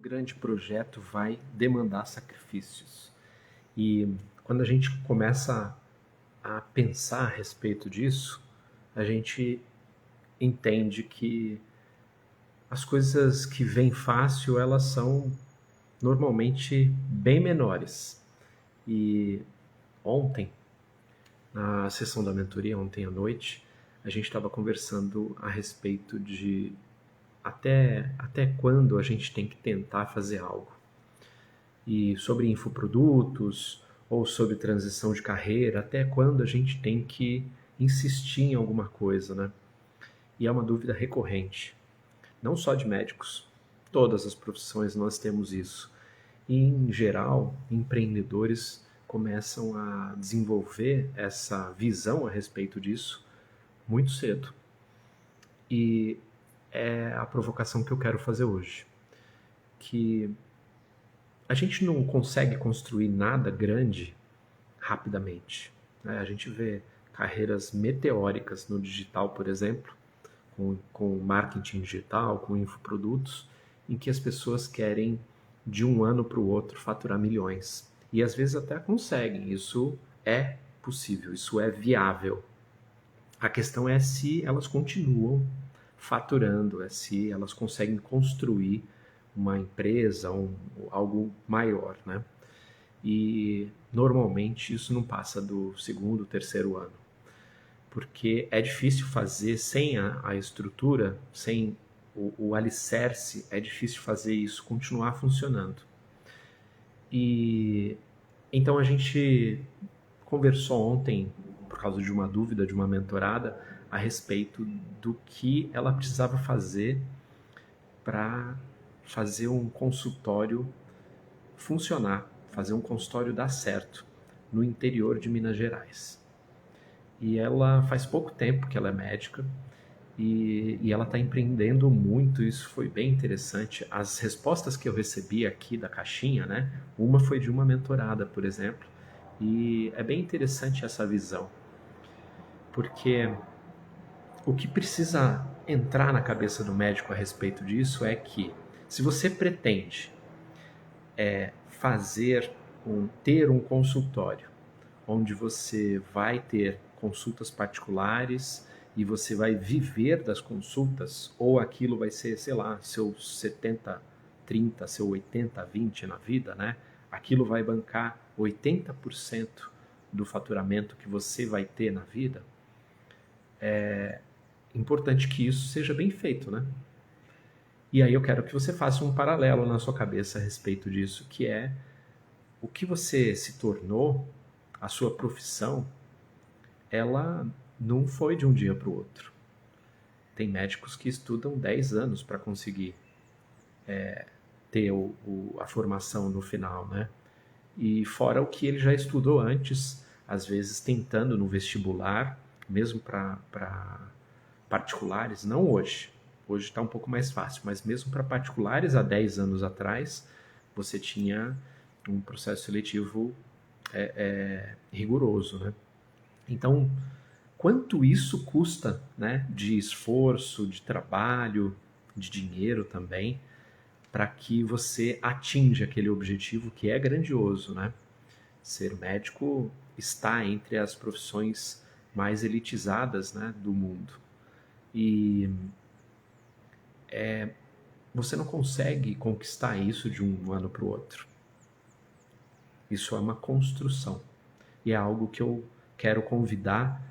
grande projeto vai demandar sacrifícios. E quando a gente começa a pensar a respeito disso, a gente entende que as coisas que vêm fácil, elas são normalmente bem menores. E ontem, na sessão da mentoria, ontem à noite, a gente estava conversando a respeito de até quando a gente tem que tentar fazer algo. E sobre infoprodutos ou sobre transição de carreira, até quando a gente tem que insistir em alguma coisa, né? E é uma dúvida recorrente, não só de médicos, todas as profissões nós temos isso. E, em geral, empreendedores começam a desenvolver essa visão a respeito disso muito cedo. E é a provocação que eu quero fazer hoje. Que a gente não consegue construir nada grande rapidamente, né? A gente vê carreiras meteóricas no digital, por exemplo, com marketing digital, com infoprodutos, em que as pessoas querem, de um ano para o outro, faturar milhões. E às vezes até conseguem, isso é possível, isso é viável. A questão é se elas continuam faturando, é se elas conseguem construir uma empresa, algo maior, né? E normalmente isso não passa do segundo, terceiro ano, porque é difícil fazer sem a estrutura, sem o alicerce, é difícil fazer isso continuar funcionando. E então a gente conversou ontem, por causa de uma dúvida de uma mentorada, a respeito do que ela precisava fazer para fazer um consultório funcionar, fazer um consultório dar certo no interior de Minas Gerais. E ela faz pouco tempo que ela é médica e ela está empreendendo muito, isso foi bem interessante. As respostas que eu recebi aqui da caixinha, né? Uma foi de uma mentorada, por exemplo, e é bem interessante essa visão, porque o que precisa entrar na cabeça do médico a respeito disso é que se você pretende ter um consultório onde você vai ter consultas particulares e você vai viver das consultas, ou aquilo vai ser, sei lá, seu 70-30, seu 80-20 na vida, né? Aquilo vai bancar 80% do faturamento que você vai ter na vida. É importante que isso seja bem feito, né? E aí eu quero que você faça um paralelo na sua cabeça a respeito disso, que é o que você se tornou, a sua profissão, ela não foi de um dia para o outro. Tem médicos que estudam 10 anos para conseguir ter a formação no final, né? E fora o que ele já estudou antes, às vezes tentando no vestibular, mesmo para particulares, não hoje. Hoje está um pouco mais fácil, mas mesmo para particulares, há 10 anos atrás, você tinha um processo seletivo rigoroso, né? Então, quanto isso custa, né, de esforço, de trabalho, de dinheiro também, para que você atinja aquele objetivo que é grandioso, né? Ser médico está entre as profissões mais elitizadas, né, do mundo. E você não consegue conquistar isso de um ano para o outro. Isso é uma construção. E é algo que eu quero convidar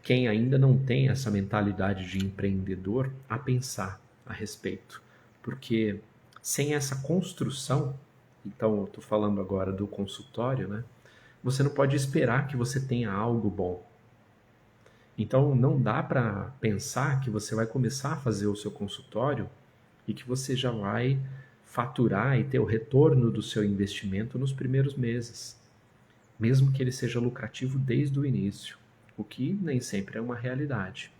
quem ainda não tem essa mentalidade de empreendedor a pensar a respeito. Porque sem essa construção, então eu estou falando agora do consultório, né? Você não pode esperar que você tenha algo bom. Então não dá para pensar que você vai começar a fazer o seu consultório e que você já vai faturar e ter o retorno do seu investimento nos primeiros meses, mesmo que ele seja lucrativo desde o início, o que nem sempre é uma realidade.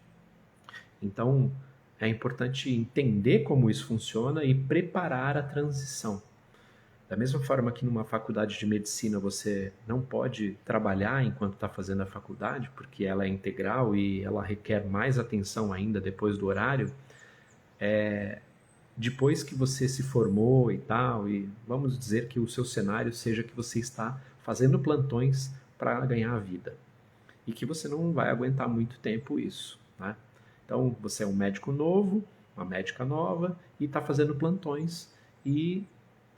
Então, é importante entender como isso funciona e preparar a transição. Da mesma forma que numa faculdade de medicina você não pode trabalhar enquanto está fazendo a faculdade, porque ela é integral e ela requer mais atenção ainda depois do horário, depois que você se formou e tal, e vamos dizer que o seu cenário seja que você está fazendo plantões para ganhar a vida e que você não vai aguentar muito tempo isso, né? Então, você é um médico novo, uma médica nova e está fazendo plantões e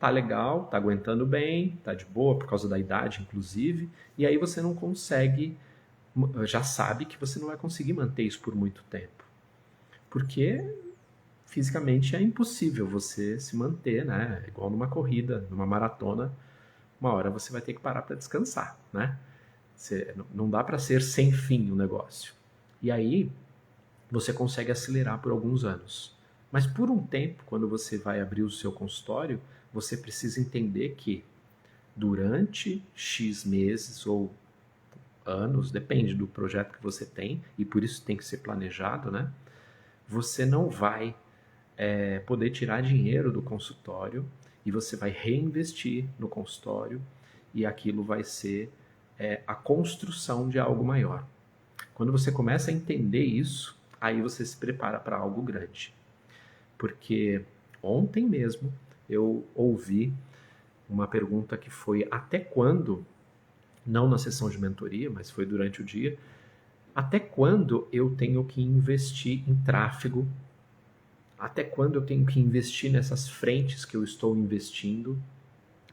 tá legal, tá aguentando bem, tá de boa por causa da idade, inclusive, e aí você não consegue, já sabe que você não vai conseguir manter isso por muito tempo, porque fisicamente é impossível você se manter, né? Igual numa corrida, numa maratona, uma hora você vai ter que parar para descansar, né? Não dá para ser sem fim o negócio. E aí você consegue acelerar por alguns anos. Mas por um tempo, quando você vai abrir o seu consultório, você precisa entender que durante X meses ou anos, depende do projeto que você tem, e por isso tem que ser planejado, né? Você não vai poder tirar dinheiro do consultório e você vai reinvestir no consultório e aquilo vai ser a construção de algo maior. Quando você começa a entender isso, aí você se prepara para algo grande. Porque ontem mesmo eu ouvi uma pergunta que foi: até quando, não na sessão de mentoria, mas foi durante o dia, até quando eu tenho que investir em tráfego? Até quando eu tenho que investir nessas frentes que eu estou investindo?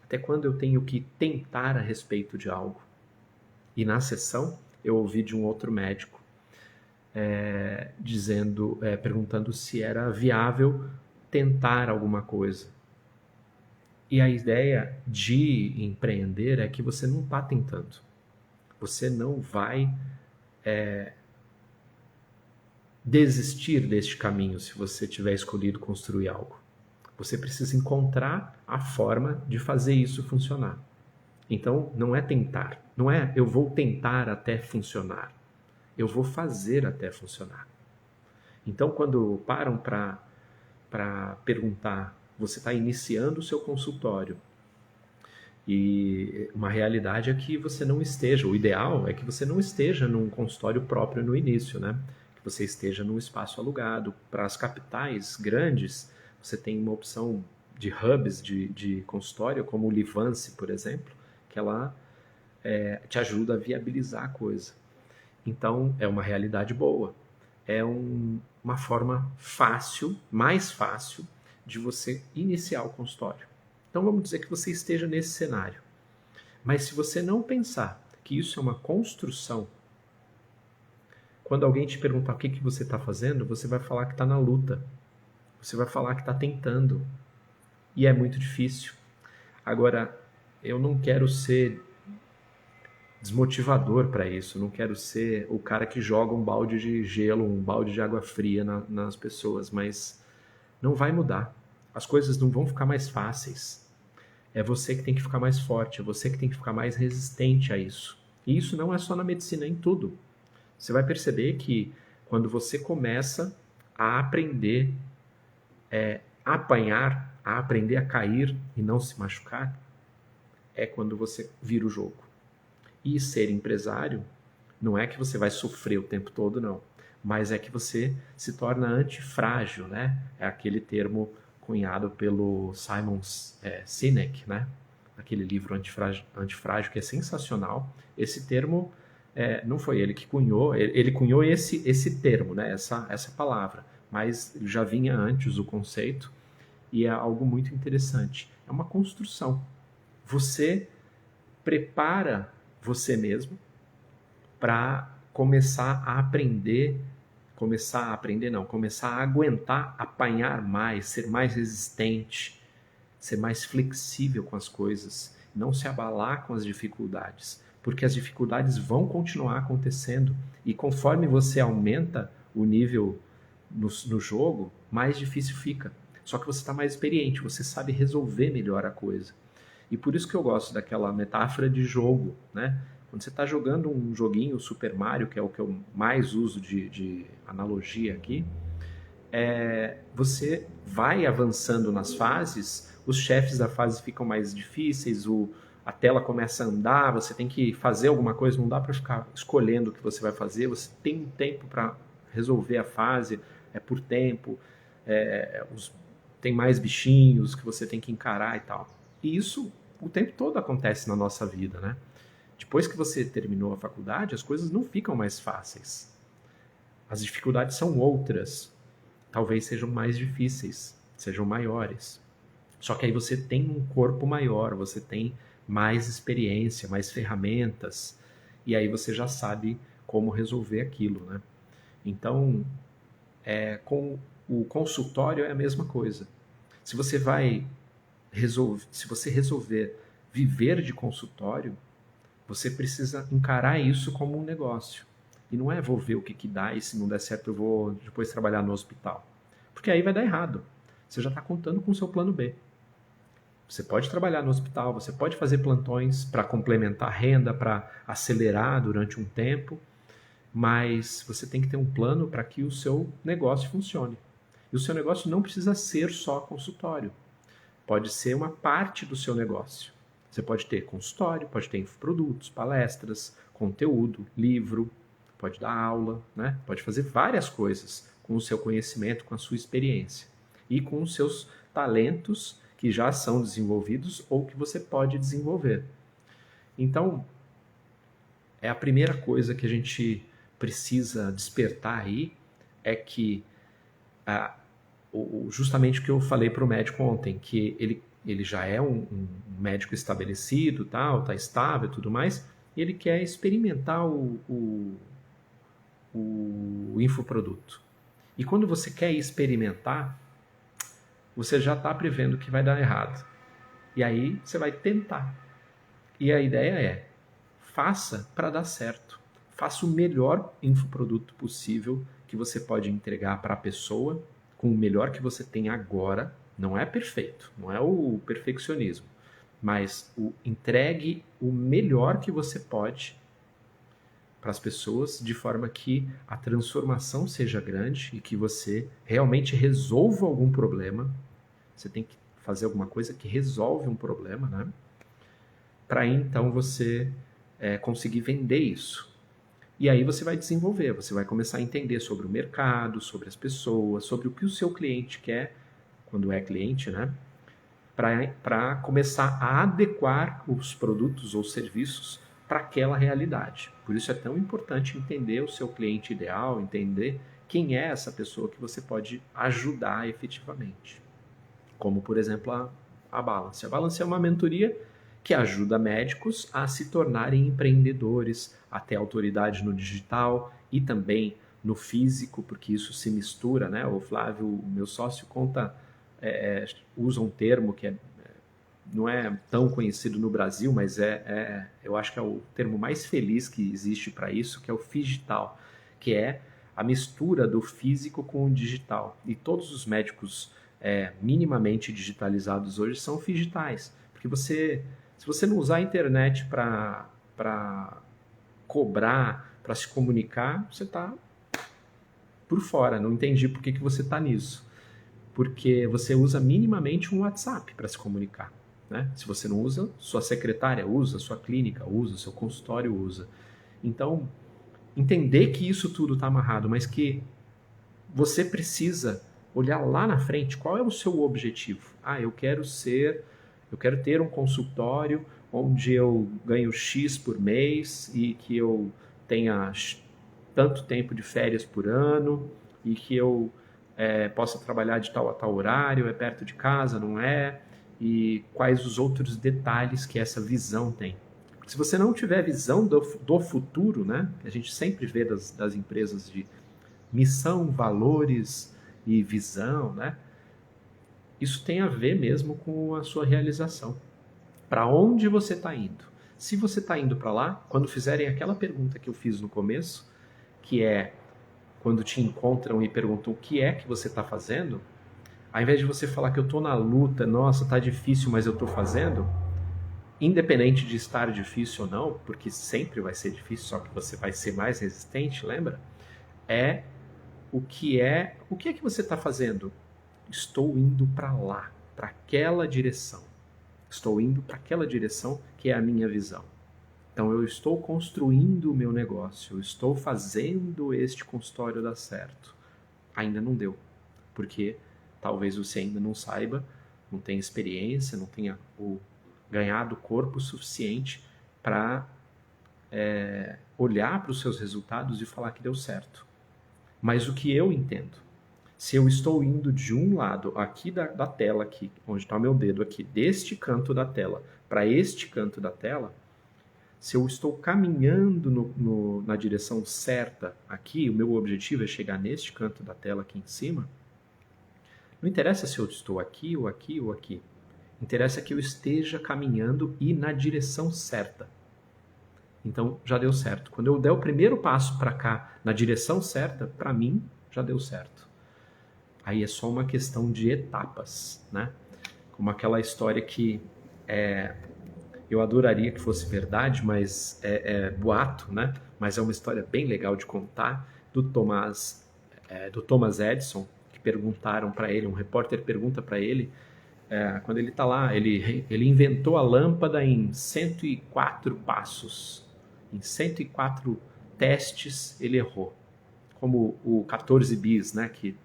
Até quando eu tenho que tentar a respeito de algo? E na sessão eu ouvi de um outro médico perguntando se era viável tentar alguma coisa. E a ideia de empreender é que você não está tentando. Você não vai desistir deste caminho se você tiver escolhido construir algo. Você precisa encontrar a forma de fazer isso funcionar. Então, não é tentar. Não é eu vou tentar até funcionar. Eu vou fazer até funcionar. Então, quando param para perguntar, você está iniciando o seu consultório e uma realidade é que você não esteja, o ideal é que você não esteja num consultório próprio no início, né? Que você esteja num espaço alugado. Para as capitais grandes, você tem uma opção de hubs de consultório, como o Livance, por exemplo, que ela te ajuda a viabilizar a coisa. Então, é uma realidade boa. É uma forma fácil, mais fácil, de você iniciar o consultório. Então, vamos dizer que você esteja nesse cenário. Mas se você não pensar que isso é uma construção, quando alguém te perguntar o que você está fazendo, você vai falar que está na luta. Você vai falar que está tentando. E é muito difícil. Agora, eu não quero ser desmotivador para isso. Eu não quero ser o cara que joga um balde de gelo, um balde de água fria nas pessoas, mas não vai mudar. As coisas não vão ficar mais fáceis. É você que tem que ficar mais forte, é você que tem que ficar mais resistente a isso. E isso não é só na medicina, é em tudo. Você vai perceber que quando você começa a aprender a apanhar, a aprender a cair e não se machucar, é quando você vira o jogo. E ser empresário não é que você vai sofrer o tempo todo, não. Mas é que você se torna antifrágil, né? É aquele termo cunhado pelo Simon Sinek, né? Aquele livro Antifrágil, que é sensacional. Esse termo não foi ele que cunhou, ele cunhou esse termo, né? Essa palavra. Mas já vinha antes o conceito e é algo muito interessante. É uma construção. Você prepara você mesmo para começar a aguentar, apanhar mais, ser mais resistente, ser mais flexível com as coisas, não se abalar com as dificuldades, porque as dificuldades vão continuar acontecendo e conforme você aumenta o nível no jogo, mais difícil fica. Só que você está mais experiente, você sabe resolver melhor a coisa. E por isso que eu gosto daquela metáfora de jogo, né? Quando você está jogando um joguinho, Super Mario, que é o que eu mais uso de analogia aqui, você vai avançando nas fases, os chefes da fase ficam mais difíceis, a tela começa a andar, você tem que fazer alguma coisa, não dá para ficar escolhendo o que você vai fazer, você tem um tempo para resolver a fase, é por tempo, tem mais bichinhos que você tem que encarar e tal. E isso o tempo todo acontece na nossa vida, né? Depois que você terminou a faculdade, as coisas não ficam mais fáceis. As dificuldades são outras. Talvez sejam mais difíceis, sejam maiores. Só que aí você tem um corpo maior, você tem mais experiência, mais ferramentas, e aí você já sabe como resolver aquilo, né? Então, com o consultório é a mesma coisa. Se você resolver viver de consultório, você precisa encarar isso como um negócio. E não é vou ver o que dá e se não der certo eu vou depois trabalhar no hospital. Porque aí vai dar errado. Você já está contando com o seu plano B. Você pode trabalhar no hospital, você pode fazer plantões para complementar a renda, para acelerar durante um tempo, mas você tem que ter um plano para que o seu negócio funcione. E o seu negócio não precisa ser só consultório. Pode ser uma parte do seu negócio. Você pode ter consultório, pode ter infoprodutos, palestras, conteúdo, livro, pode dar aula, né? Pode fazer várias coisas com o seu conhecimento, com a sua experiência e com os seus talentos que já são desenvolvidos ou que você pode desenvolver. Então, é a primeira coisa que a gente precisa despertar aí, é que justamente o que eu falei para o médico ontem, que ele já é um médico estabelecido, tal, tá estável e tudo mais, e ele quer experimentar o infoproduto. E quando você quer experimentar, você já está prevendo que vai dar errado. E aí você vai tentar. E a ideia é, faça para dar certo. Faça o melhor infoproduto possível que você pode entregar para a pessoa, com o melhor que você tem agora. Não é perfeito, não é o perfeccionismo, mas entregue o melhor que você pode para as pessoas, de forma que a transformação seja grande e que você realmente resolva algum problema. Você tem que fazer alguma coisa que resolve um problema, né? Para então você conseguir vender isso. E aí você vai desenvolver, você vai começar a entender sobre o mercado, sobre as pessoas, sobre o que o seu cliente quer, quando é cliente, né? Para começar a adequar os produtos ou serviços para aquela realidade. Por isso é tão importante entender o seu cliente ideal, entender quem é essa pessoa que você pode ajudar efetivamente. Como, por exemplo, a Balance. A Balance é uma mentoria que ajuda médicos a se tornarem empreendedores, a ter autoridade no digital e também no físico, porque isso se mistura, né? O Flávio, meu sócio, usa um termo que não é tão conhecido no Brasil, mas eu acho que é o termo mais feliz que existe para isso, que é o figital, que é a mistura do físico com o digital. E todos os médicos minimamente digitalizados hoje são figitais, porque se você não usar a internet para cobrar, para se comunicar, você está por fora. Não entendi por que você está nisso. Porque você usa minimamente um WhatsApp para se comunicar. Né? Se você não usa, sua secretária usa, sua clínica usa, seu consultório usa. Então, entender que isso tudo está amarrado, mas que você precisa olhar lá na frente, qual é o seu objetivo? Eu quero ter um consultório onde eu ganho X por mês e que eu tenha tanto tempo de férias por ano e que eu possa trabalhar de tal a tal horário, é perto de casa, não é? E quais os outros detalhes que essa visão tem. Porque se você não tiver visão do futuro, né? A gente sempre vê das empresas de missão, valores e visão, né? Isso tem a ver mesmo com a sua realização. Para onde você está indo? Se você está indo para lá, quando fizerem aquela pergunta que eu fiz no começo, que é quando te encontram e perguntam o que é que você está fazendo, ao invés de você falar que eu estou na luta, nossa, está difícil, mas eu estou fazendo, independente de estar difícil ou não, porque sempre vai ser difícil, só que você vai ser mais resistente, lembra? O que é que você está fazendo? Estou indo para lá, para aquela direção. Estou indo para aquela direção que é a minha visão. Então eu estou construindo o meu negócio, eu estou fazendo este consultório dar certo. Ainda não deu, porque talvez você ainda não saiba, não tenha experiência, não tenha ganhado corpo suficiente para olhar para os seus resultados e falar que deu certo. Mas o que eu entendo, se eu estou indo de um lado aqui da tela, aqui, onde está o meu dedo aqui, deste canto da tela para este canto da tela, se eu estou caminhando na direção certa aqui, o meu objetivo é chegar neste canto da tela aqui em cima, não interessa se eu estou aqui ou aqui ou aqui. Interessa que eu esteja caminhando e na direção certa. Então, já deu certo. Quando eu der o primeiro passo para cá, na direção certa, para mim, já deu certo. Aí é só uma questão de etapas, né? Como aquela história que eu adoraria que fosse verdade, mas é boato, né? Mas é uma história bem legal de contar, do Thomas Edison, que perguntaram para ele, um repórter pergunta para ele, quando ele está lá, ele inventou a lâmpada em 104 passos, em 104 testes ele errou, como o 14 bis, né? Que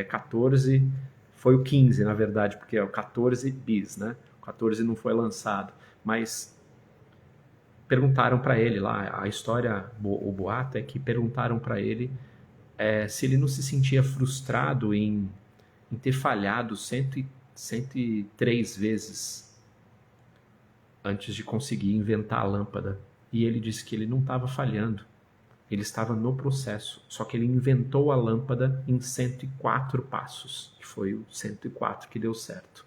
14 foi o 15, na verdade, porque é o 14 bis, né? O 14 não foi lançado, mas perguntaram para ele lá, a história, o boato é que perguntaram para ele se ele não se sentia frustrado em ter falhado 103 vezes antes de conseguir inventar a lâmpada. E ele disse que ele não estava falhando, ele estava no processo, só que ele inventou a lâmpada em 104 passos, que foi o 104 que deu certo.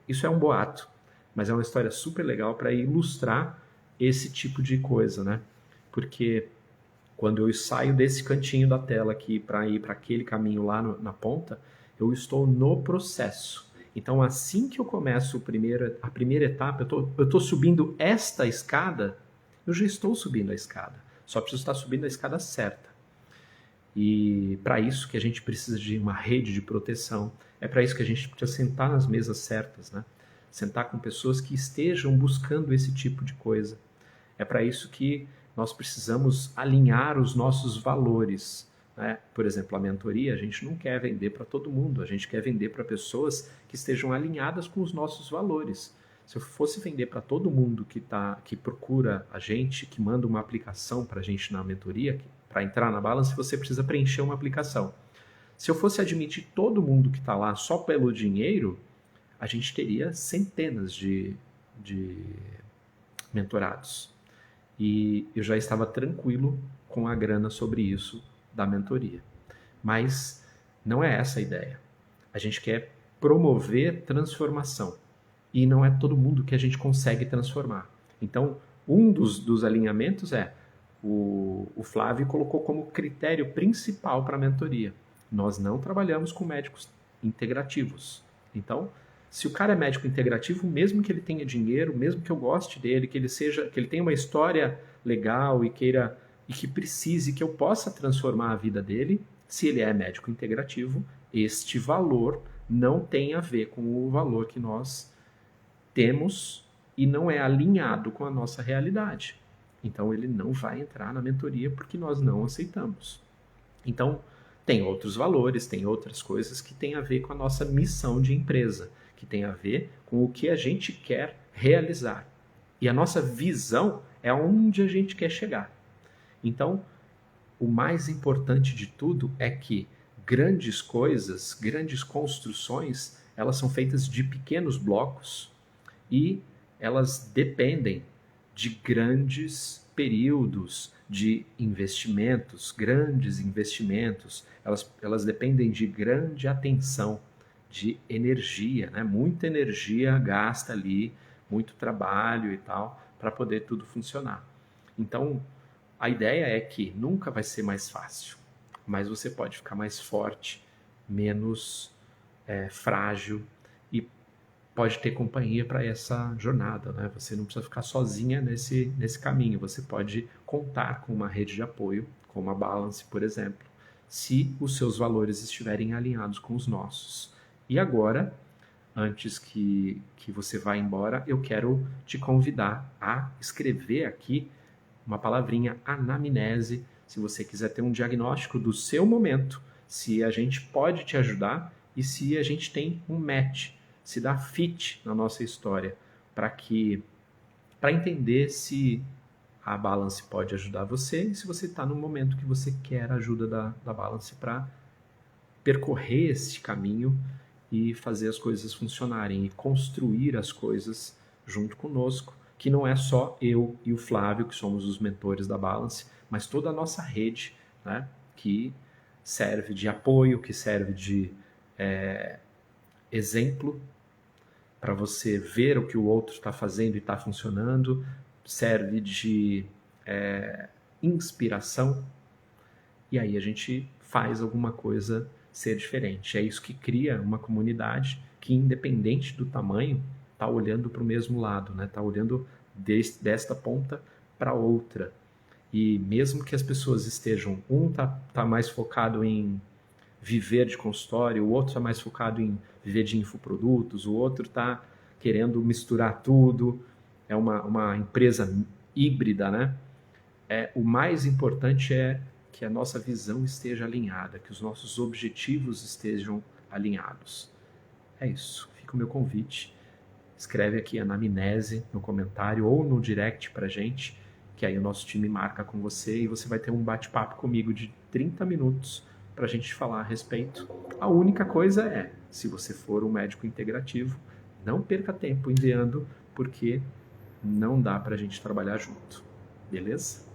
Isso é um boato, mas é uma história super legal para ilustrar esse tipo de coisa, né? Porque quando eu saio desse cantinho da tela aqui para ir para aquele caminho lá na ponta, eu estou no processo. Então, assim que eu começo a primeira etapa, eu estou subindo esta escada, eu já estou subindo a escada. Só preciso estar subindo a escada certa. E para isso que a gente precisa de uma rede de proteção. É para isso que a gente precisa sentar nas mesas certas, né? Sentar com pessoas que estejam buscando esse tipo de coisa. É para isso que nós precisamos alinhar os nossos valores, né? Por exemplo, a mentoria, a gente não quer vender para todo mundo, a gente quer vender para pessoas que estejam alinhadas com os nossos valores. Se eu fosse vender para todo mundo que procura a gente, que manda uma aplicação para a gente na mentoria, para entrar na Balance, você precisa preencher uma aplicação. Se eu fosse admitir todo mundo que está lá só pelo dinheiro, a gente teria centenas de mentorados. E eu já estava tranquilo com a grana sobre isso da mentoria. Mas não é essa a ideia. A gente quer promover transformação. E não é todo mundo que a gente consegue transformar. Então, um dos alinhamentos o Flávio colocou como critério principal para a mentoria. Nós não trabalhamos com médicos integrativos. Então, se o cara é médico integrativo, mesmo que ele tenha dinheiro, mesmo que eu goste dele, que ele tenha uma história legal e que precise, que eu possa transformar a vida dele, se ele é médico integrativo, este valor não tem a ver com o valor que nós temos e não é alinhado com a nossa realidade. Então ele não vai entrar na mentoria porque nós não aceitamos. Então tem outros valores, tem outras coisas que tem a ver com a nossa missão de empresa, que tem a ver com o que a gente quer realizar. E a nossa visão é onde a gente quer chegar. Então, o mais importante de tudo é que grandes coisas, grandes construções, elas são feitas de pequenos blocos e elas dependem de grandes períodos de investimentos, grandes investimentos, elas dependem de grande atenção, de energia, né? Muita energia gasta ali, muito trabalho e tal, para poder tudo funcionar. Então, a ideia é que nunca vai ser mais fácil, mas você pode ficar mais forte, menos frágil e pode ter companhia para essa jornada, né? Você não precisa ficar sozinha nesse caminho, você pode contar com uma rede de apoio, como a Balance, por exemplo, se os seus valores estiverem alinhados com os nossos. E agora, antes que você vá embora, eu quero te convidar a escrever aqui uma palavrinha anamnese, se você quiser ter um diagnóstico do seu momento, se a gente pode te ajudar, e se a gente tem um match, se dá fit na nossa história, para entender se a Balance pode ajudar você e se você está no momento que você quer a ajuda da Balance para percorrer esse caminho e fazer as coisas funcionarem e construir as coisas junto conosco, que não é só eu e o Flávio, que somos os mentores da Balance, mas toda a nossa rede, né, que serve de apoio, que serve de exemplo para você ver o que o outro está fazendo e está funcionando, serve de inspiração, e aí a gente faz alguma coisa ser diferente. É isso que cria uma comunidade que, independente do tamanho, está olhando para o mesmo lado, né? Está olhando desta ponta para outra. E mesmo que as pessoas estejam, um tá mais focado em viver de consultório, o outro está mais focado em viver de infoprodutos, o outro está querendo misturar tudo, é uma empresa híbrida, né? O mais importante é que a nossa visão esteja alinhada, que os nossos objetivos estejam alinhados. É isso, fica o meu convite. Escreve aqui anamnese no comentário ou no direct pra gente, que aí o nosso time marca com você e você vai ter um bate-papo comigo de 30 minutos pra gente falar a respeito. A única coisa é, se você for um médico integrativo, não perca tempo enviando, porque não dá pra gente trabalhar junto. Beleza?